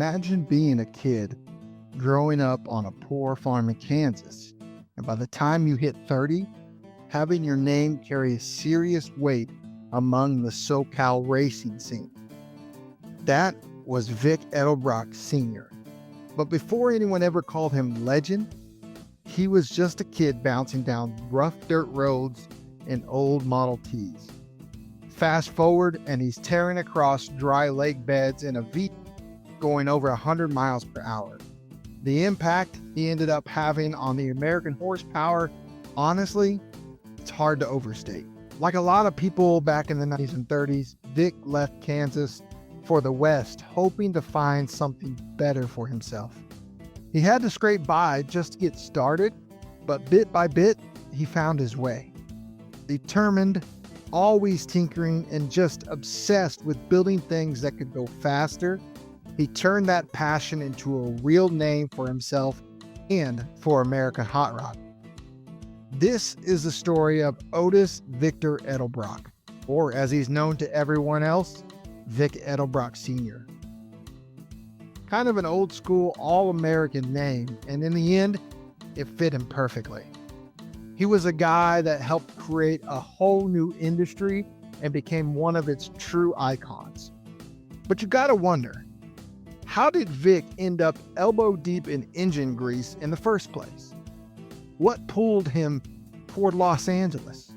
Imagine being a kid growing up on a poor farm in Kansas, and by the time you hit 30, having your name carry a serious weight among the SoCal racing scene. That was Vic Edelbrock Sr. But before anyone ever called him legend, he was just a kid bouncing down rough dirt roads in old Model Ts. Fast forward, and he's tearing across dry lake beds in a V going over 100 miles per hour. The impact he ended up having on the American horsepower, honestly, it's hard to overstate. Like a lot of people back in the 90s and 30s, Vic left Kansas for the West, hoping to find something better for himself. He had to scrape by just to get started, but bit by bit, he found his way. Determined, always tinkering, and just obsessed with building things that could go faster, he turned that passion into a real name for himself and for American hot rod. This is the story of Otis Victor Edelbrock, or as he's known to everyone else, Vic Edelbrock Sr. Kind of an old school, all-American name, and in the end, it fit him perfectly. He was a guy that helped create a whole new industry and became one of its true icons. But you gotta wonder, how did Vic end up elbow deep in engine grease in the first place? What pulled him toward Los Angeles?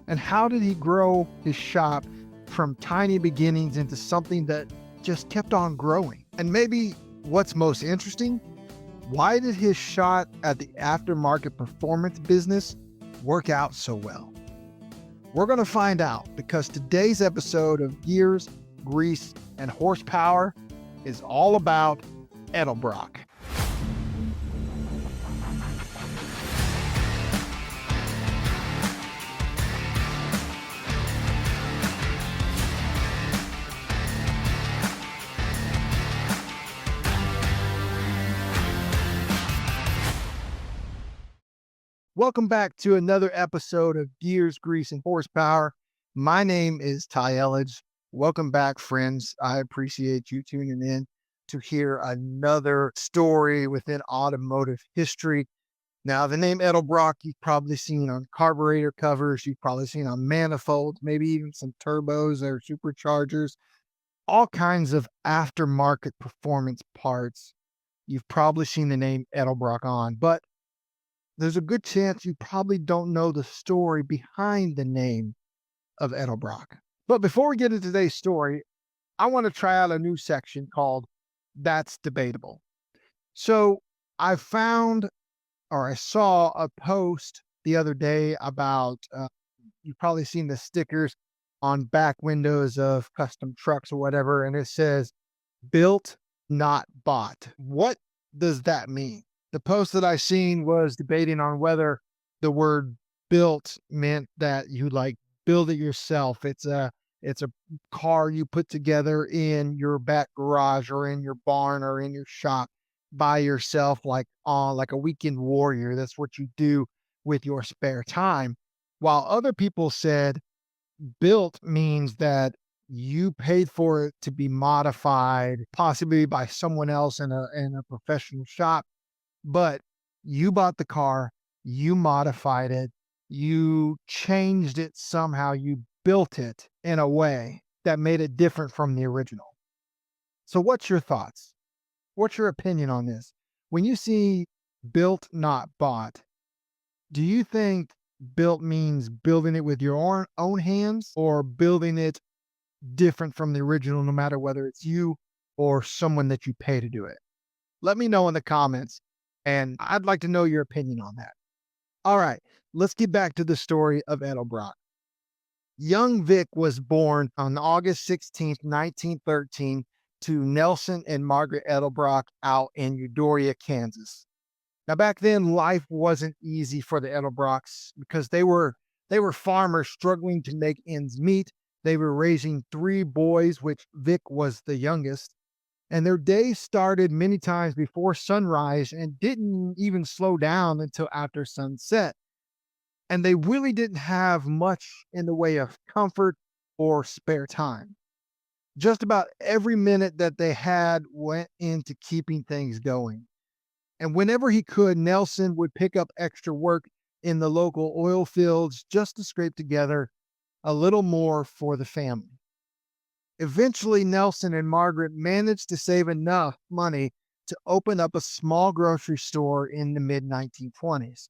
And how did he grow his shop from tiny beginnings into something that just kept on growing? And maybe what's most interesting, why did his shot at the aftermarket performance business work out so well? We're going to find out, because today's episode of Gears, Grease, and Horsepower is all about Edelbrock. Welcome back to another episode of Gears, Grease, and Horsepower. My name is Ty Elledge. Welcome back, friends. I appreciate you tuning in to hear another story within automotive history. Now, the name Edelbrock, you've probably seen on carburetor covers. You've probably seen on manifolds, maybe even some turbos or superchargers, all kinds of aftermarket performance parts. You've probably seen the name Edelbrock on, but there's a good chance you probably don't know the story behind the name of Edelbrock. But before we get into today's story, I want to try out a new section called That's Debatable. So I saw a post the other day about, you've probably seen the stickers on back windows of custom trucks or whatever, and it says, built, not bought. What does that mean? The post that I seen was debating on whether the word built meant that you build it yourself. It's a car you put together in your back garage or in your barn or in your shop by yourself, like a weekend warrior. That's what you do with your spare time. While other people said built means that you paid for it to be modified, possibly by someone else in a professional shop. But you bought the car, you modified it, you changed it somehow, you built it in a way that made it different from the original. So what's your thoughts? What's your opinion on this? When you see built, not bought, do you think built means building it with your own hands, or building it different from the original, no matter whether it's you or someone that you pay to do it? Let me know in the comments, and I'd like to know your opinion on that. All right, let's get back to the story of Edelbrock. Young Vic was born on August 16th, 1913, to Nelson and Margaret Edelbrock out in Eudora, Kansas. Now, back then, life wasn't easy for the Edelbrocks because they were farmers struggling to make ends meet. They were raising 3 boys, which Vic was the youngest. And their days started many times before sunrise and didn't even slow down until after sunset. And they really didn't have much in the way of comfort or spare time. Just about every minute that they had went into keeping things going. And whenever he could, Nelson would pick up extra work in the local oil fields just to scrape together a little more for the family. Eventually, Nelson and Margaret managed to save enough money to open up a small grocery store in the mid 1920s.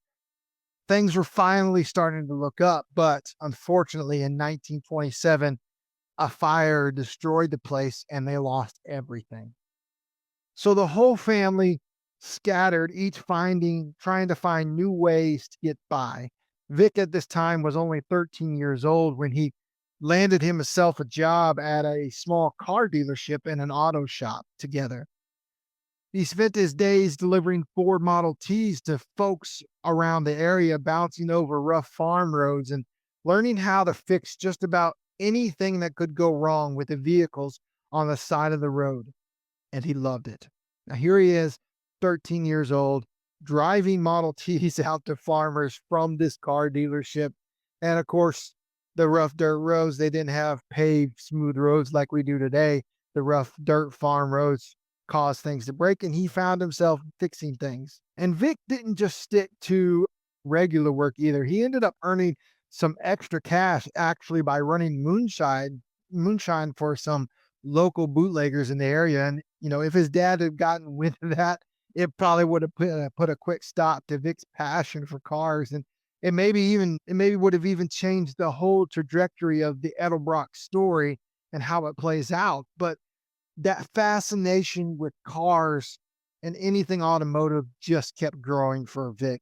Things were finally starting to look up, but unfortunately, in 1927, a fire destroyed the place and they lost everything. So the whole family scattered, each trying to find new ways to get by. Vic at this time was only 13 years old when he landed himself a job at a small car dealership and an auto shop together. He spent his days delivering Ford Model Ts to folks around the area, bouncing over rough farm roads and learning how to fix just about anything that could go wrong with the vehicles on the side of the road. And he loved it. Now, here he is, 13 years old, driving Model Ts out to farmers from this car dealership. And of course, the rough dirt roads, they didn't have paved, smooth roads like we do today. The rough dirt farm roads caused things to break, and he found himself fixing things. And Vic didn't just stick to regular work either. He ended up earning some extra cash actually by running moonshine for some local bootleggers in the area. And, if his dad had gotten wind of that, it probably would have put a quick stop to Vic's passion for cars. And it maybe would have even changed the whole trajectory of the Edelbrock story and how it plays out. But that fascination with cars and anything automotive just kept growing for Vic.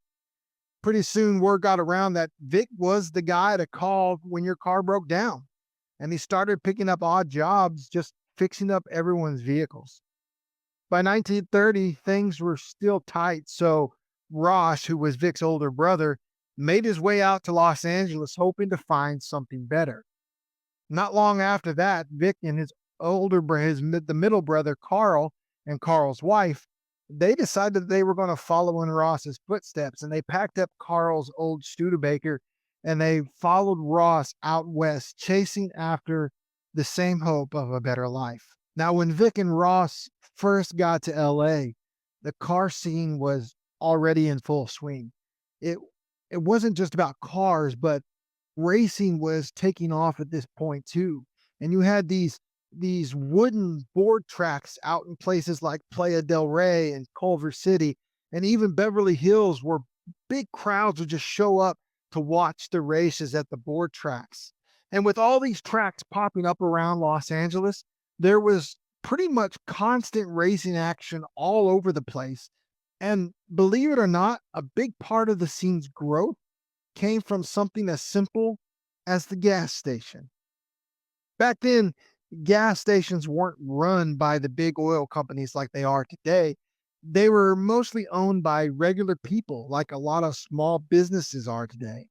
Pretty soon, word got around that Vic was the guy to call when your car broke down. And he started picking up odd jobs, just fixing up everyone's vehicles. By 1930, things were still tight, so Ross, who was Vic's older brother, made his way out to Los Angeles hoping to find something better. Not long after that, Vic and his the middle brother, Carl, and Carl's wife, they decided they were going to follow in Ross's footsteps, and they packed up Carl's old Studebaker and they followed Ross out west, chasing after the same hope of a better life. Now, when Vic and Ross first got to LA, the car scene was already in full swing. It it wasn't just about cars, but racing was taking off at this point too. And you had these wooden board tracks out in places like Playa del Rey and Culver City and even Beverly Hills, where big crowds would just show up to watch the races at the board tracks. And with all these tracks popping up around Los Angeles, there was pretty much constant racing action all over the place. And believe it or not, a big part of the scene's growth came from something as simple as the gas station. Back then, gas stations weren't run by the big oil companies like they are today. They were mostly owned by regular people, like a lot of small businesses are today.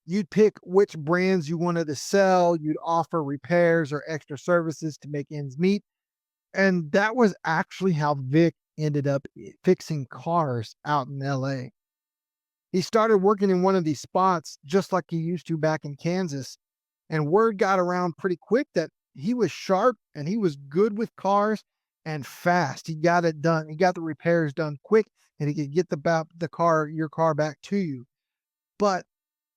You'd pick which brands you wanted to sell, you'd offer repairs or extra services to make ends meet. And that was actually how Vic ended up fixing cars out in LA. He started working in one of these spots just like he used to back in Kansas. And word got around pretty quick that he was sharp and he was good with cars and fast. He got it done. He got the repairs done quick and he could get your car back to you. But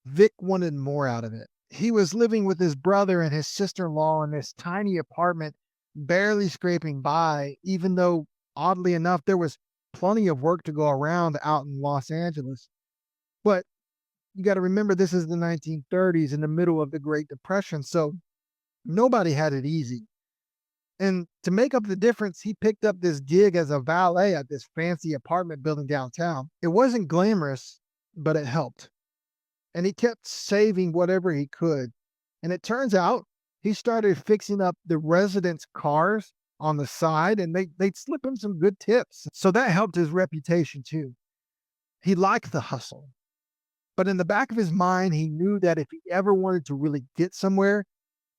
Vic wanted more out of it. He was living with his brother and his sister-in-law in this tiny apartment, barely scraping by, even though, oddly enough, there was plenty of work to go around out in Los Angeles. But you got to remember, this is the 1930s in the middle of the Great Depression, so nobody had it easy. And to make up the difference, he picked up this gig as a valet at this fancy apartment building downtown. It wasn't glamorous, but it helped. And he kept saving whatever he could. And it turns out he started fixing up the residents' cars on the side, and they'd slip him some good tips. So that helped his reputation too. He liked the hustle. But in the back of his mind, he knew that if he ever wanted to really get somewhere,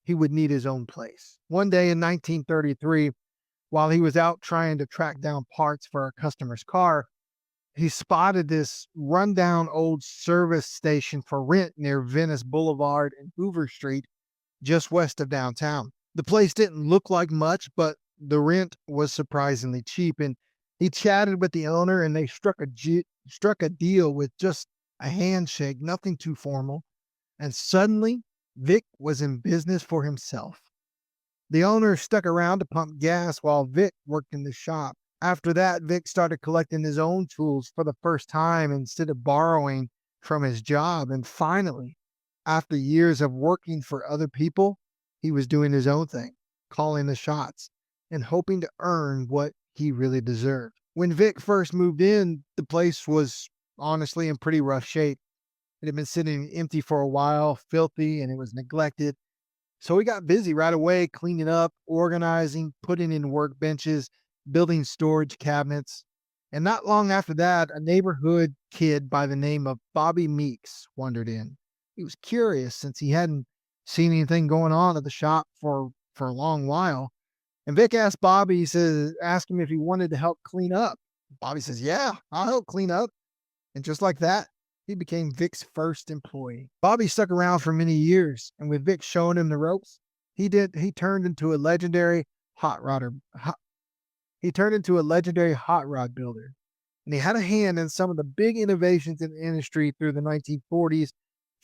he would need his own place. One day in 1933, while he was out trying to track down parts for a customer's car, he spotted this rundown old service station for rent near Venice Boulevard and Hoover Street, just west of downtown. The place didn't look like much, but the rent was surprisingly cheap. And he chatted with the owner, and they struck a deal with just a handshake, nothing too formal. And suddenly, Vic was in business for himself. The owner stuck around to pump gas while Vic worked in the shop. After that, Vic started collecting his own tools for the first time instead of borrowing from his job. And finally, after years of working for other people, he was doing his own thing, calling the shots, and hoping to earn what he really deserved. When Vic first moved in, the place was honestly in pretty rough shape. It had been sitting empty for a while, filthy, and it was neglected. So we got busy right away, cleaning up, organizing, putting in workbenches, building storage cabinets. And not long after that, a neighborhood kid by the name of Bobby Meeks wandered in. He was curious since he hadn't seen anything going on at the shop for a long while. And Vic asked Bobby, asked him if he wanted to help clean up. Bobby says, "Yeah, I'll help clean up." And just like that, he became Vic's first employee. Bobby stuck around for many years, and with Vic showing him the ropes, he turned into a legendary hot rodder. He turned into a legendary hot rod builder. And he had a hand in some of the big innovations in the industry through the 1940s,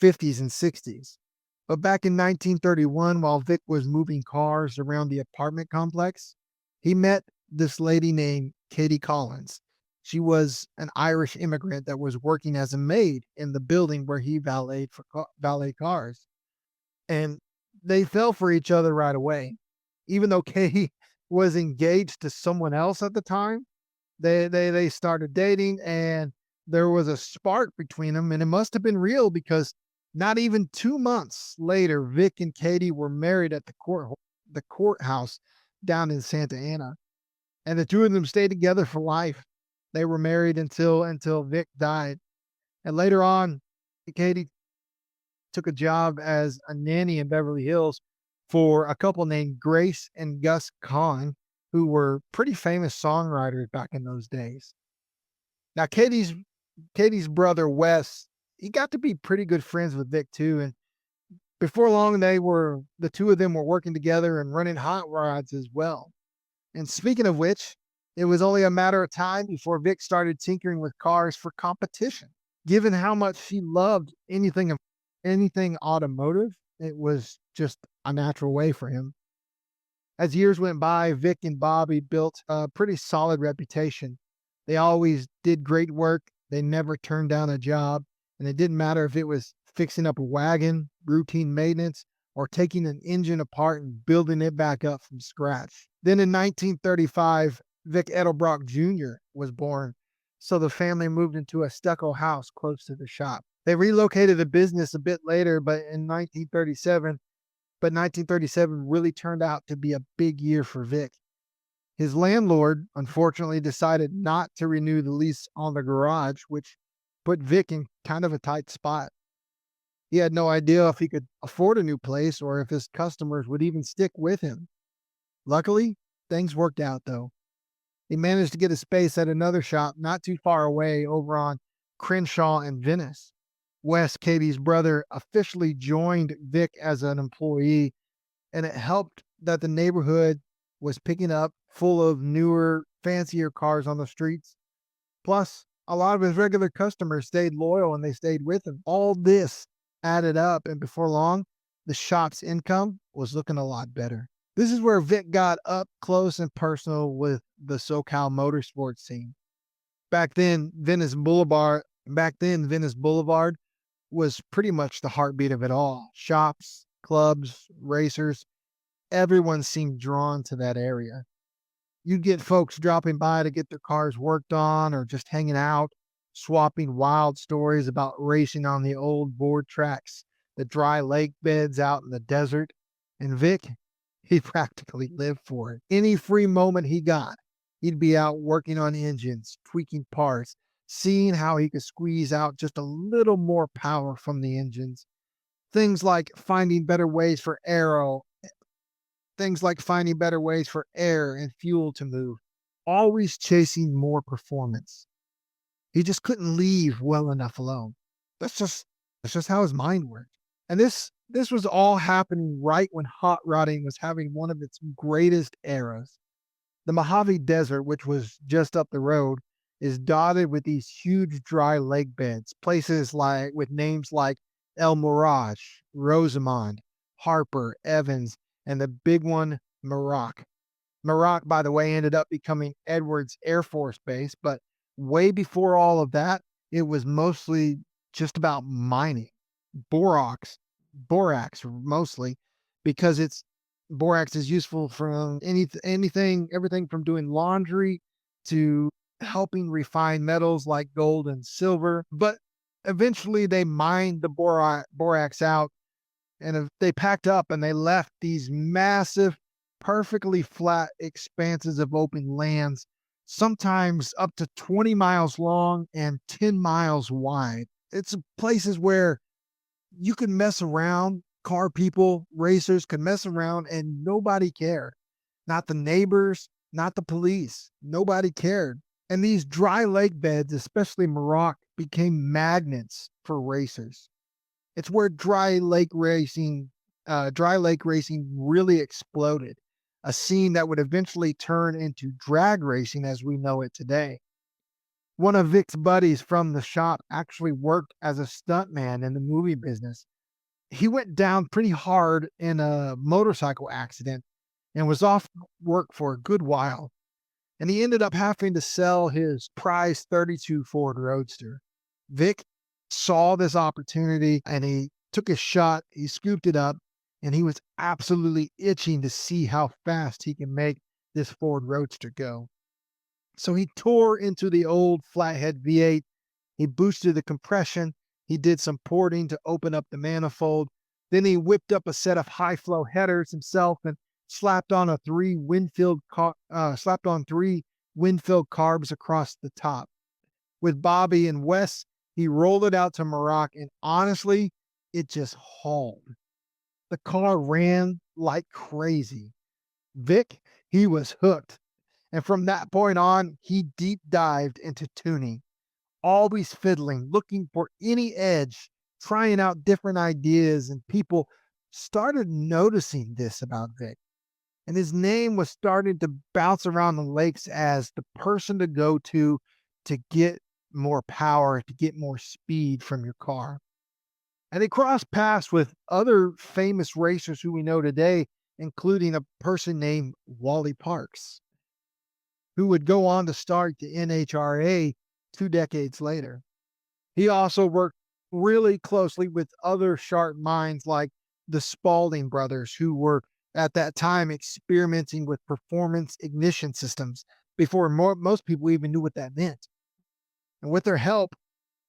50s, and 60s. But back in 1931, while Vic was moving cars around the apartment complex, he met this lady named Katie Collins. She was an Irish immigrant that was working as a maid in the building where he valet cars. And they fell for each other right away. Even though Katie was engaged to someone else at the time, they started dating, and there was a spark between them, and it must have been real because not even 2 months later, Vic and Katie were married at the courthouse down in Santa Ana, and the two of them stayed together for life. They were married until Vic died, and later on, Katie took a job as a nanny in Beverly Hills for a couple named Grace and Gus Kahn, who were pretty famous songwriters back in those days. Now, Katie's brother Wes, he got to be pretty good friends with Vic too, and before long, the two of them were working together and running hot rods as well. And speaking of which, it was only a matter of time before Vic started tinkering with cars for competition. Given how much he loved anything automotive, it was just a natural way for him. As years went by, Vic and Bobby built a pretty solid reputation. They always did great work. They never turned down a job, and it didn't matter if it was fixing up a wagon, routine maintenance, or taking an engine apart and building it back up from scratch. Then in 1935, Vic Edelbrock Jr. was born, so the family moved into a stucco house close to the shop. They relocated the business a bit later, but 1937 really turned out to be a big year for Vic. His landlord, unfortunately, decided not to renew the lease on the garage, which put Vic in kind of a tight spot. He had no idea if he could afford a new place or if his customers would even stick with him. Luckily, things worked out though. He managed to get a space at another shop not too far away over on Crenshaw and Venice. Wes, Katie's brother, officially joined Vic as an employee, and it helped that the neighborhood was picking up full of newer, fancier cars on the streets. Plus, a lot of his regular customers stayed loyal and they stayed with him. All this added up, and before long, the shop's income was looking a lot better. This is where Vic got up close and personal with the SoCal motorsports scene. Back then, Venice Boulevard was pretty much the heartbeat of it all. Shops, clubs, racers, everyone seemed drawn to that area. You'd get folks dropping by to get their cars worked on or just hanging out, swapping wild stories about racing on the old board tracks, the dry lake beds out in the desert. And Vic, he practically lived for it. Any free moment he got, he'd be out working on engines, tweaking parts, seeing how he could squeeze out just a little more power from the engines. Things like finding better ways for air and fuel to move, always chasing more performance. He just couldn't leave well enough alone. That's just how his mind worked. And this This was all happening right when hot rodding was having one of its greatest eras. The Mojave Desert, which was just up the road, is dotted with these huge dry lake beds, places like with names like El Mirage, Rosamond, Harper, Evans, and the big one, Merock. Merock, by the way, ended up becoming Edwards Air Force Base, but way before all of that, it was mostly just about mining. Borax, borax mostly, because it's borax is useful from anything, everything from doing laundry to helping refine metals like gold and silver. But eventually they mined the borax out, and they packed up and they left these massive, perfectly flat expanses of open lands, sometimes up to 20 miles long and 10 miles wide. It's places where you could mess around, car people, racers could mess around, and nobody cared. Not the neighbors, not the police. Nobody cared. And these dry lake beds, especially Merock, became magnets for racers. It's where dry lake racing really exploded, a scene that would eventually turn into drag racing as we know it today. One of Vic's buddies from the shop actually worked as a stuntman in the movie business. He went down pretty hard in a motorcycle accident and was off work for a good while. And he ended up having to sell his prized 32 Ford Roadster. Vic saw this opportunity and he took a shot, he scooped it up, and he was absolutely itching to see how fast he can make this Ford Roadster go. So he tore into the old flathead V8. He boosted the compression. He did some porting to open up the manifold. Then he whipped up a set of high flow headers himself and slapped on three wind-filled carbs across the top. With Bobby and Wes, he rolled it out to Merock, and honestly, it just hauled. The car ran like crazy. Vic, he was hooked. And from that point on, he deep dived into tuning, always fiddling, looking for any edge, trying out different ideas, and people started noticing this about Vic. And his name was starting to bounce around the lakes as the person to go to get more power, to get more speed from your car. And he crossed paths with other famous racers who we know today, including a person named Wally Parks, who would go on to start the NHRA 2 decades later. He also worked really closely with other sharp minds like the Spalding brothers, who were at that time experimenting with performance ignition systems before most people even knew what that meant. And with their help,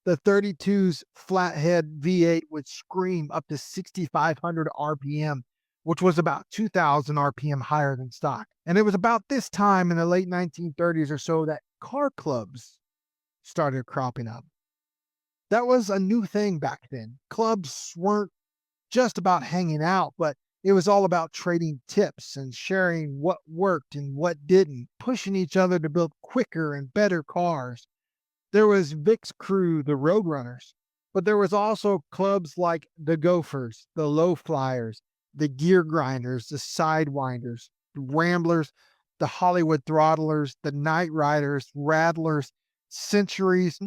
the 32's flathead V8 would scream up to 6,500 RPM, which was about 2,000 RPM higher than stock. And it was about this time in the late 1930s or so that car clubs started cropping up. That was a new thing back then. Clubs weren't just about hanging out, but it was all about trading tips and sharing what worked and what didn't, pushing each other to build quicker and better cars. There was Vic's crew, the Roadrunners, but there was also clubs like the Gophers, the Low Flyers, the Gear Grinders, the Sidewinders, the Ramblers, the Hollywood Throttlers, the Night Riders, Rattlers, Centuries,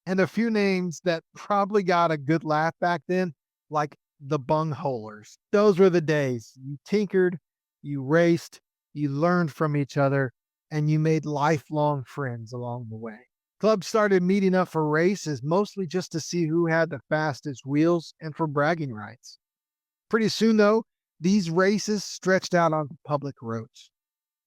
and a few names that probably got a good laugh back then, like the Bungholers. Those were the days. You tinkered, you raced, you learned from each other, and you made lifelong friends along the way. Clubs started meeting up for races, mostly just to see who had the fastest wheels and for bragging rights. Pretty soon, though, these races stretched out onto public roads.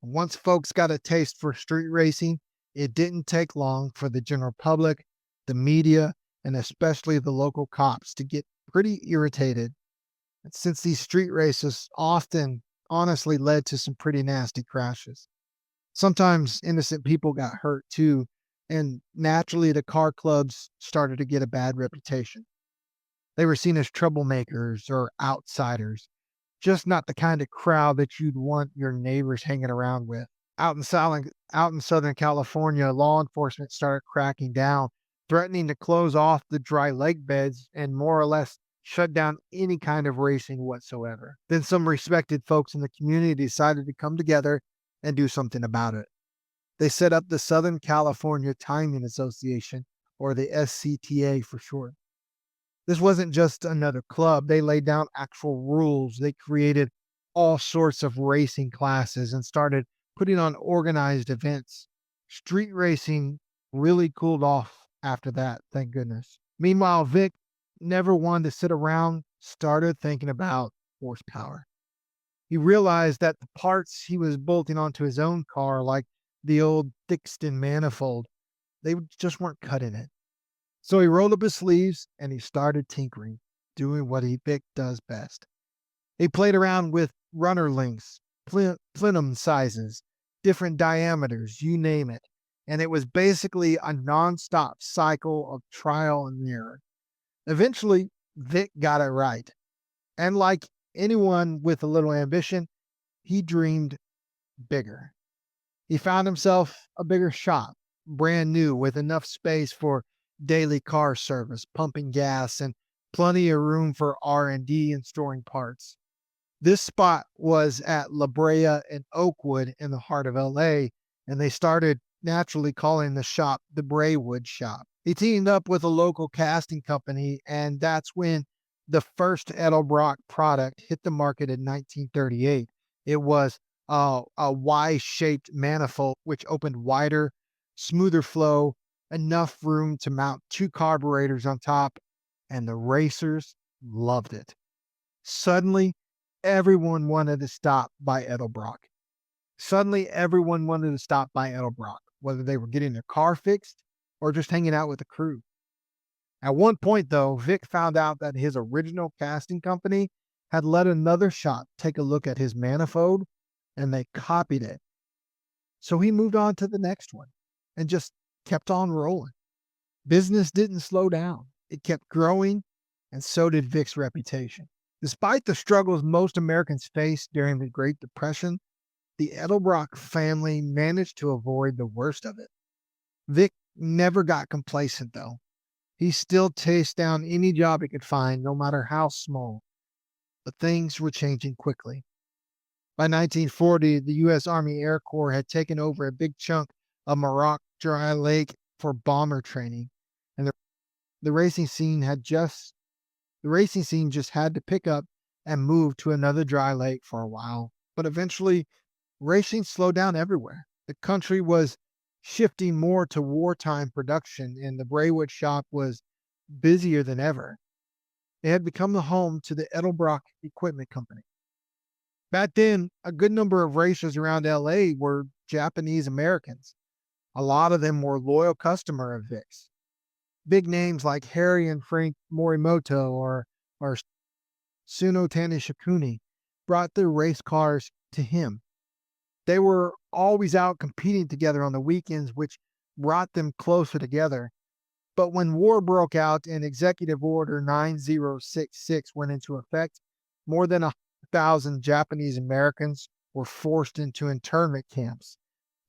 Once folks got a taste for street racing, it didn't take long for the general public, the media, and especially the local cops to get pretty irritated. And since these street races often honestly led to some pretty nasty crashes. Sometimes innocent people got hurt too, and naturally the car clubs started to get a bad reputation. They were seen as troublemakers or outsiders, just not the kind of crowd that you'd want your neighbors hanging around with. Out in Southern California, law enforcement started cracking down, threatening to close off the dry lake beds and more or less shut down any kind of racing whatsoever. Then some respected folks in the community decided to come together and do something about it. They set up the Southern California Timing Association, or the SCTA for short. This wasn't just another club. They laid down actual rules. They created all sorts of racing classes and started putting on organized events. Street racing really cooled off after that, thank goodness. Meanwhile, Vic never wanted to sit around, started thinking about horsepower. He realized that the parts he was bolting onto his own car, like the old Thixton manifold, they just weren't cutting it. So he rolled up his sleeves and he started tinkering, doing what Vic does best. He played around with runner lengths, plenum sizes, different diameters, you name it. And it was basically a nonstop cycle of trial and error. Eventually, Vic got it right. And like anyone with a little ambition, he dreamed bigger. He found himself a bigger shop, brand new, with enough space for daily car service, pumping gas, and plenty of room for R&D and storing parts. This spot was at La Brea and Oakwood in the heart of LA, and they started naturally calling the shop the Braywood Shop. He teamed up with a local casting company, and that's when the first Edelbrock product hit the market in 1938. It was a Y-shaped manifold, which opened wider, smoother flow, enough room to mount two carburetors on top, and the racers loved it. Suddenly, everyone wanted to stop by Edelbrock. Whether they were getting their car fixed or just hanging out with the crew. At one point, though, Vic found out that his original casting company had let another shop take a look at his manifold, and they copied it. So he moved on to the next one and just kept on rolling. Business didn't slow down. It kept growing, and so did Vic's reputation. Despite the struggles most Americans faced during the Great Depression, the Edelbrock family managed to avoid the worst of it. Vic never got complacent, though. He still chased down any job he could find, no matter how small. But things were changing quickly. By 1940, the U.S. Army Air Corps had taken over a big chunk of Muroc Dry Lake for bomber training, and the racing scene just had to pick up and move to another dry lake for a while. But eventually, racing slowed down everywhere. The country was shifting more to wartime production, and the Braywood shop was busier than ever. It had become the home to the Edelbrock Equipment Company. Back then, a good number of racers around LA were Japanese Americans. A lot of them were loyal customers of Vic's. Big names like Harry and Frank Morimoto or Tsunotani Shikuni brought their race cars to him. They were always out competing together on the weekends, which brought them closer together. But when war broke out and Executive Order 9066 went into effect, more than 1,000 Japanese Americans were forced into internment camps,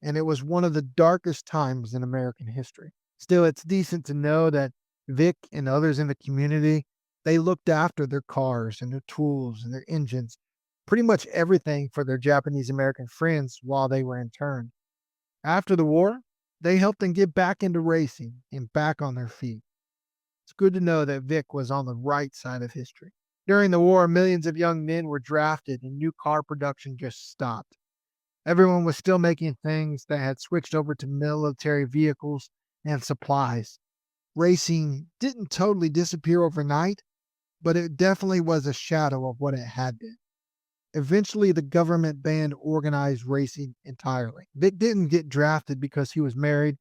and it was one of the darkest times in American history. Still, it's decent to know that Vic and others in the community, they looked after their cars and their tools and their engines, pretty much everything for their Japanese American friends while they were interned. After the war, they helped them get back into racing and back on their feet. It's good to know that Vic was on the right side of history. During the war, millions of young men were drafted and new car production just stopped. Everyone was still making things that had switched over to military vehicles and supplies. Racing didn't totally disappear overnight, but it definitely was a shadow of what it had been. Eventually, the government banned organized racing entirely. Vic didn't get drafted because he was married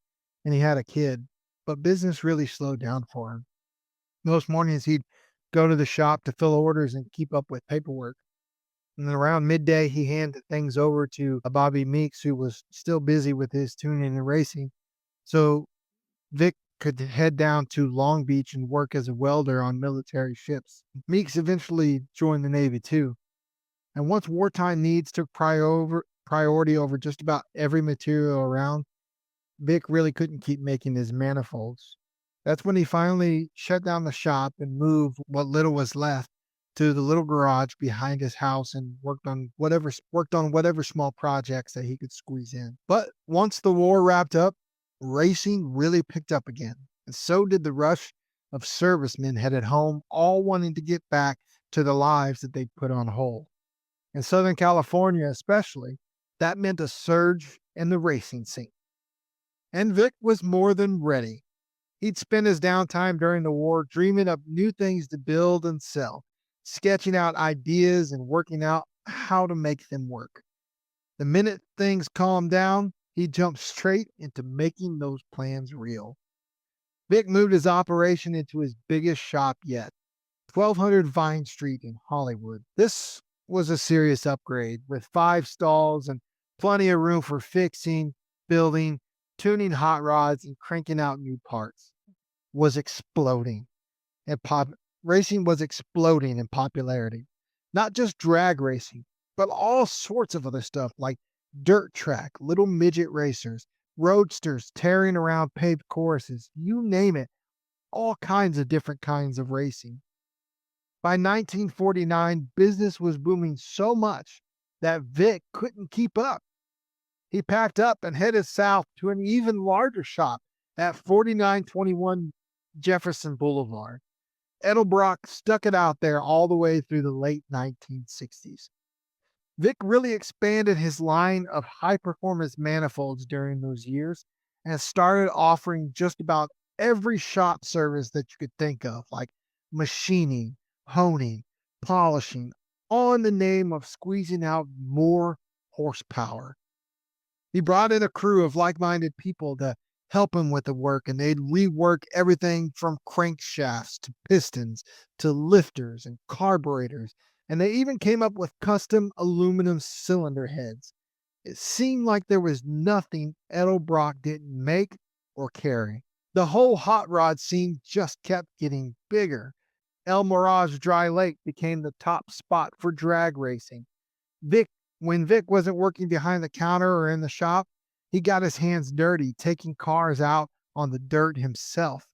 and he had a kid, but business really slowed down for him. Most mornings, he'd go to the shop to fill orders and keep up with paperwork. And then around midday, he handed things over to Bobby Meeks, who was still busy with his tuning and racing. So Vic could head down to Long Beach and work as a welder on military ships. Meeks eventually joined the Navy too. And once wartime needs took priority over just about every material around, Vic really couldn't keep making his manifolds. That's when he finally shut down the shop and moved what little was left to the little garage behind his house and worked on whatever small projects that he could squeeze in. But once the war wrapped up, racing really picked up again. And so did the rush of servicemen headed home, all wanting to get back to the lives that they'd put on hold. In Southern California, especially, that meant a surge in the racing scene. And Vic was more than ready. He'd spent his downtime during the war dreaming up new things to build and sell, sketching out ideas and working out how to make them work. The minute things calmed down, he jumped straight into making those plans real. Vic moved his operation into his biggest shop yet, 1200 Vine Street in Hollywood. This was a serious upgrade with 5 stalls and plenty of room for fixing, building, tuning hot rods, and cranking out new parts. Was exploding and racing was exploding in popularity. Not just drag racing, but all sorts of other stuff like dirt track, little midget racers, roadsters tearing around paved courses, you name it, all kinds of different kinds of racing. By 1949, business was booming so much that Vic couldn't keep up. He packed up and headed south to an even larger shop at 4921 Jefferson Boulevard. Edelbrock stuck it out there all the way through the late 1960s. Vic really expanded his line of high performance manifolds during those years and started offering just about every shop service that you could think of, like machining, honing, polishing, all in the name of squeezing out more horsepower. He brought in a crew of like minded people to help him with the work, and they'd rework everything from crankshafts to pistons to lifters and carburetors, and they even came up with custom aluminum cylinder heads. It seemed like there was nothing Edelbrock didn't make or carry. The whole hot rod scene just kept getting bigger. El Mirage Dry Lake became the top spot for drag racing. Vic, when Vic wasn't working behind the counter or in the shop, he got his hands dirty, taking cars out on the dirt himself.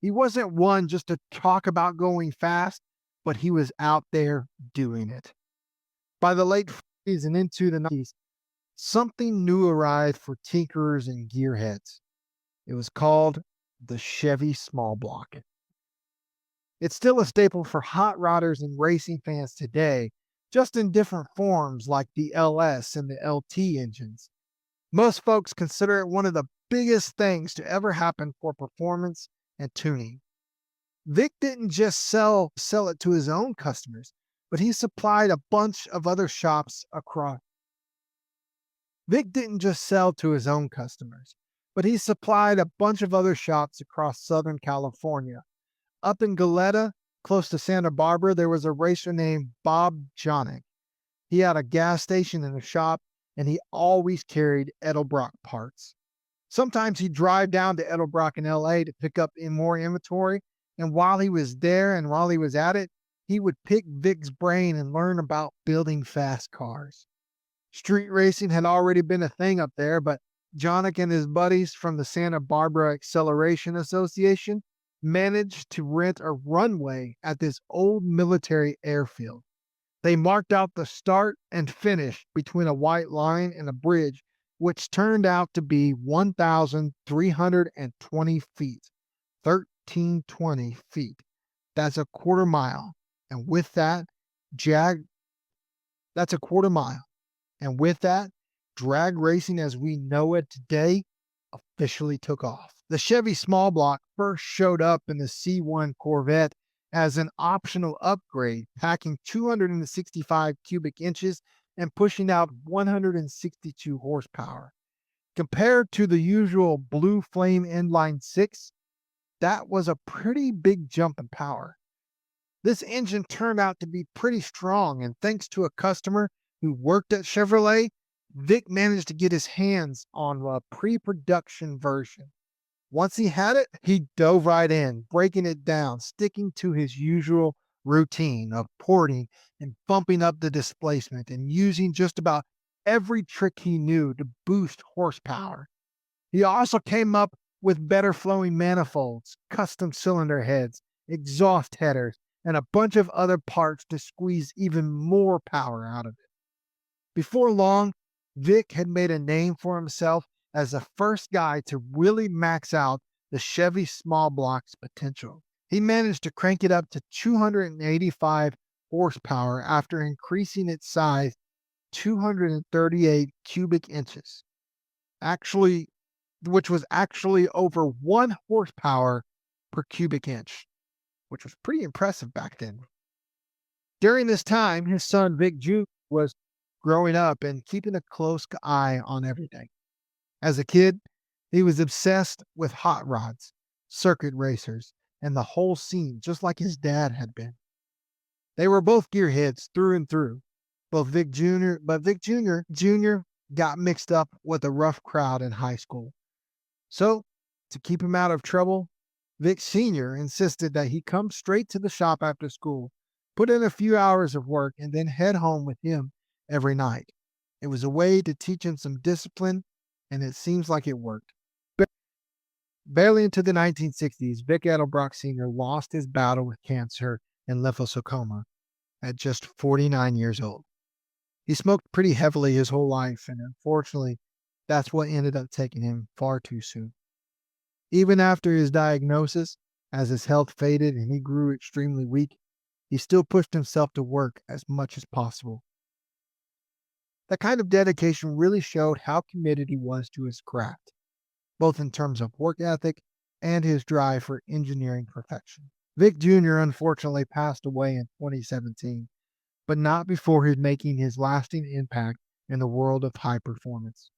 He wasn't one just to talk about going fast, but he was out there doing it. By the late 40s and into the 90s, something new arrived for tinkerers and gearheads. It was called the Chevy Small Block. It's still a staple for hot rodders and racing fans today, just in different forms like the LS and the LT engines. Most folks consider it one of the biggest things to ever happen for performance and tuning. Vic didn't just sell it to his own customers, but he supplied a bunch of other shops across. Vic didn't just sell to his own customers, but he supplied a bunch of other shops across Southern California. Up in Goleta, close to Santa Barbara, there was a racer named Bob Jonick. He had a gas station and a shop, and he always carried Edelbrock parts. Sometimes he'd drive down to Edelbrock in LA to pick up more inventory, and while he was there and while he was at it, he would pick Vic's brain and learn about building fast cars. Street racing had already been a thing up there, but Jonick and his buddies from the Santa Barbara Acceleration Association managed to rent a runway at this old military airfield. They marked out the start and finish between a white line and a bridge, which turned out to be 1,320 feet, 1,320 feet. That's a quarter mile. And with that, that's a quarter mile. And with that, drag racing as we know it today officially took off. The Chevy Small Block first showed up in the C1 Corvette as an optional upgrade, packing 265 cubic inches and pushing out 162 horsepower. Compared to the usual Blue Flame Inline 6, that was a pretty big jump in power. This engine turned out to be pretty strong, and thanks to a customer who worked at Chevrolet, Vic managed to get his hands on a pre-production version. Once he had it, he dove right in, breaking it down, sticking to his usual routine of porting and bumping up the displacement and using just about every trick he knew to boost horsepower. He also came up with better flowing manifolds, custom cylinder heads, exhaust headers, and a bunch of other parts to squeeze even more power out of it. Before long, Vic had made a name for himself as the first guy to really max out the Chevy small block's potential. He managed to crank it up to 285 horsepower after increasing its size 238 cubic inches, actually, which was actually over 1 horsepower per cubic inch, which was pretty impressive back then. During this time, his son Vic Jr. was growing up and keeping a close eye on everything. As a kid, he was obsessed with hot rods, circuit racers, and the whole scene, just like his dad had been. They were both gearheads through and through. Both Vic Jr., but Vic Jr. got mixed up with a rough crowd in high school. So, to keep him out of trouble, Vic Sr. insisted that he come straight to the shop after school, put in a few hours of work, and then head home with him every night. It was a way to teach him some discipline, and it seems like it worked. Barely into the 1960s, Vic Edelbrock Sr. lost his battle with cancer and lymphosarcoma at just 49 years old. He smoked pretty heavily his whole life, and unfortunately, that's what ended up taking him far too soon. Even after his diagnosis, as his health faded and he grew extremely weak, he still pushed himself to work as much as possible. That kind of dedication really showed how committed he was to his craft, both in terms of work ethic and his drive for engineering perfection. Vic Jr. unfortunately passed away in 2017, but not before making his lasting impact in the world of high performance.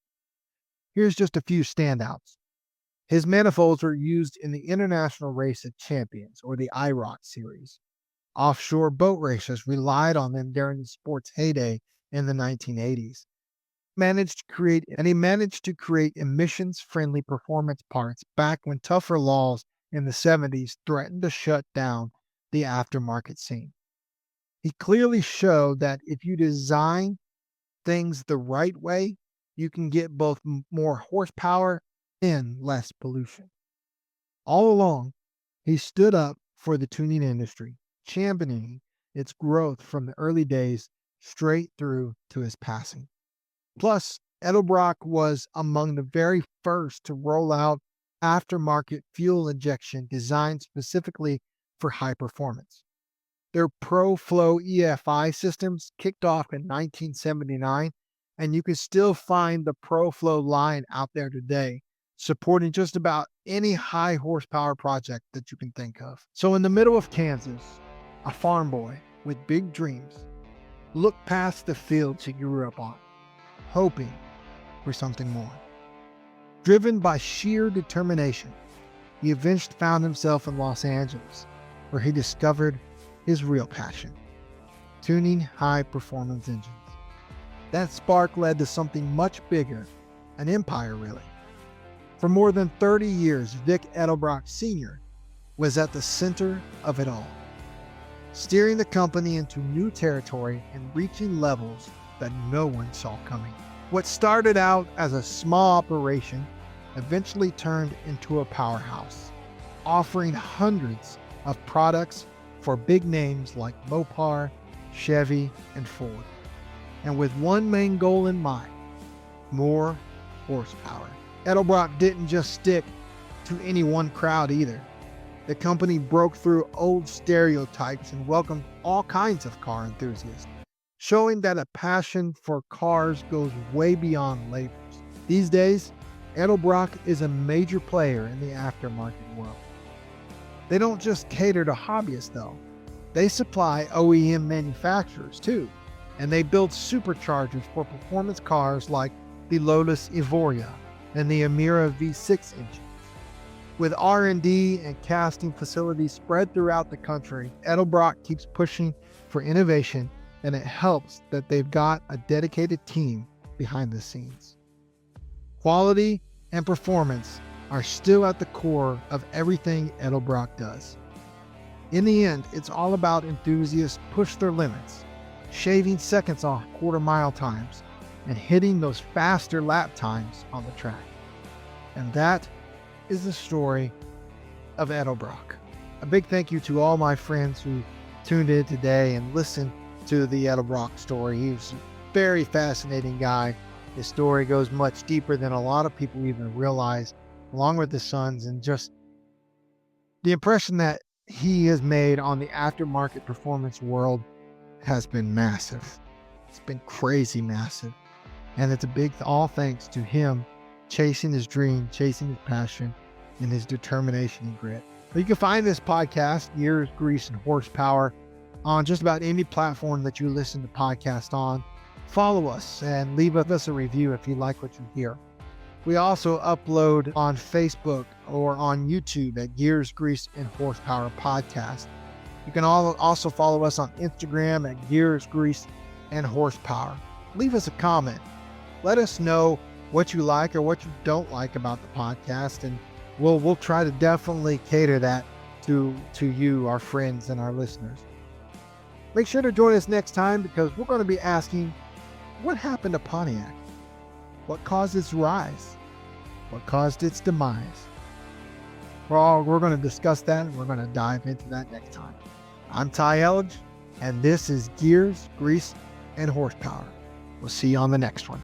Here's just a few standouts. His manifolds were used in the International Race of Champions, or the IROC series. Offshore boat racers relied on them during the sport's heyday in the 1980s. He managed to create emissions-friendly performance parts back when tougher laws in the 70s threatened to shut down the aftermarket scene. He clearly showed that if you design things the right way, you can get both more horsepower and less pollution. All along, he stood up for the tuning industry, championing its growth from the early days straight through to his passing. Plus, Edelbrock was among the very first to roll out aftermarket fuel injection designed specifically for high performance. Their ProFlow EFI systems kicked off in 1979, and you can still find the ProFlow line out there today, supporting just about any high horsepower project that you can think of. So in the middle of Kansas, a farm boy with big dreams looked past the fields he grew up on, hoping for something more. Driven by sheer determination, he eventually found himself in Los Angeles, where he discovered his real passion, tuning high-performance engines. That spark led to something much bigger, an empire really. For more than 30 years, Vic Edelbrock Sr. was at the center of it all, steering the company into new territory and reaching levels that no one saw coming. What started out as a small operation eventually turned into a powerhouse, offering hundreds of products for big names like Mopar, Chevy, and Ford. And with one main goal in mind, more horsepower. Edelbrock didn't just stick to any one crowd either. The company broke through old stereotypes and welcomed all kinds of car enthusiasts, showing that a passion for cars goes way beyond labels. These days, Edelbrock is a major player in the aftermarket world. They don't just cater to hobbyists though. They supply OEM manufacturers too, and they build superchargers for performance cars like the Lotus Evoria and the Emira V6 engines. With R&D and casting facilities spread throughout the country, Edelbrock keeps pushing for innovation, and it helps that they've got a dedicated team behind the scenes. Quality and performance are still at the core of everything Edelbrock does. In the end, it's all about enthusiasts push their limits, shaving seconds off quarter-mile times, and hitting those faster lap times on the track. And that is the story of Edelbrock. A big thank you to all my friends who tuned in today and listened to the Edelbrock story. He was a very fascinating guy. His story goes much deeper than a lot of people even realize, along with his sons, and just the impression that he has made on the aftermarket performance world has been massive. It's been crazy massive. And it's all thanks to him chasing his dream, chasing his passion, and his determination and grit. But you can find this podcast, Gears, Grease, and Horsepower, on just about any platform that you listen to podcasts on. Follow us and leave us a review if you like what you hear. We also upload on Facebook or on YouTube at Gears, Grease, and Horsepower Podcast. You can also follow us on Instagram at Gears, Grease, and Horsepower. Leave us a comment. Let us know what you like or what you don't like about the podcast, and we'll try to definitely cater that to you, our friends, and our listeners. Make sure to join us next time, because we're going to be asking, what happened to Pontiac? What caused its rise? What caused its demise? We're going to discuss that, and we're going to dive into that next time. I'm Ty Elledge, and this is Gears, Grease, and Horsepower. We'll see you on the next one.